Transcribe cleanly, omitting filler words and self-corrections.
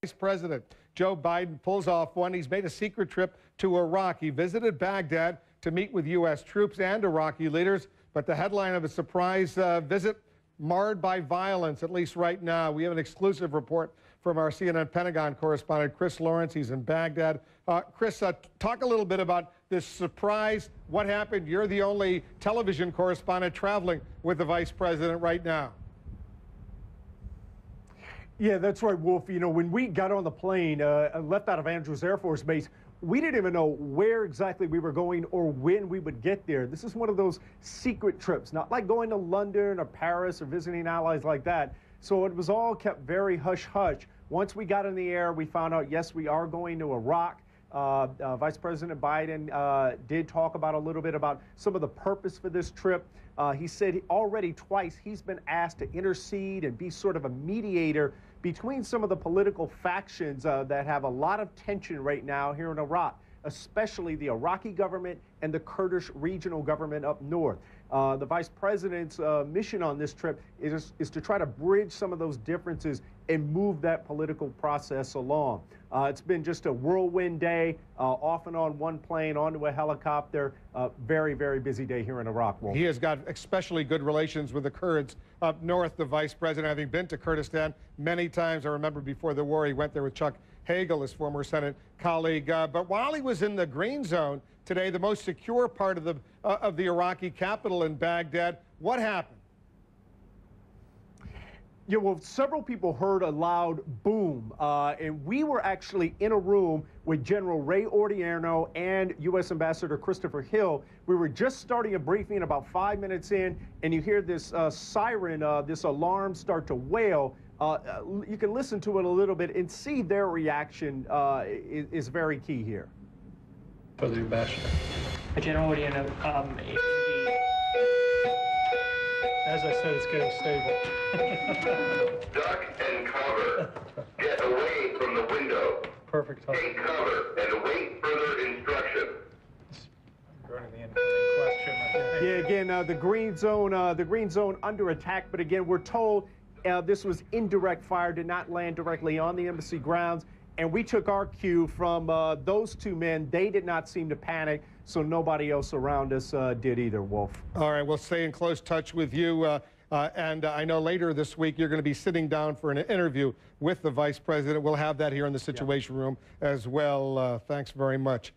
Vice President Joe Biden pulls off one. He's made a secret trip to Iraq. He visited Baghdad to meet with U.S. troops and Iraqi leaders, but the headline of a surprise visit marred by violence, at least right now. We have an exclusive report from our CNN Pentagon correspondent, Chris Lawrence. He's in Baghdad. Chris, talk a little bit about this surprise. What happened? You're the only television correspondent traveling with the Vice President right now. Yeah, that's right, Wolf. You know, when we got on the plane, left out of Andrews Air Force Base, we didn't even know where exactly we were going or when we would get there. This is one of those secret trips, not like going to London or Paris or visiting allies like that. So it was all kept very hush-hush. Once we got in the air, we found out, yes, we are going to Iraq. Vice President Biden did talk about a little bit about some of the purpose for this trip. He said already twice he's been asked to intercede and be sort of a mediator between some of the political factions that have a lot of tension right now here in Iraq, especially the Iraqi government and the Kurdish regional government up north. The Vice President's mission on this trip is to try to bridge some of those differences and move that political process along. It's been just a whirlwind day, off and on one plane, onto a helicopter. Very, very busy day here in Iraq, Wolf. He has got especially good relations with the Kurds up north, the Vice President, having been to Kurdistan many times. I remember before the war, he went there with Chuck Hagel, his former Senate colleague. But while he was in the green zone today, the most secure part of the Iraqi capital in Baghdad, what happened? Yeah, well, several people heard a loud boom, and we were actually in a room with General Ray Odierno and U.S. Ambassador Christopher Hill. We were just starting a briefing about 5 minutes in, and you hear this siren, this alarm start to wail. You can listen to it a little bit and see their reaction is very key here. For the ambassador. General Odierno, as I said, it's getting stable. Duck and cover. Get away from the window. Perfect time. Take cover and await further instruction. Regarding the incoming question, I think. Yeah, again, the green zone under attack, but again, we're told this was indirect fire, did not land directly on the embassy grounds. And we took our cue from those two men. They did not seem to panic, so nobody else around us did either, Wolf. All right, we'll stay in close touch with you. And I know later this week you're going to be sitting down for an interview with the Vice President. We'll have that here in the Situation Room as well. Thanks very much.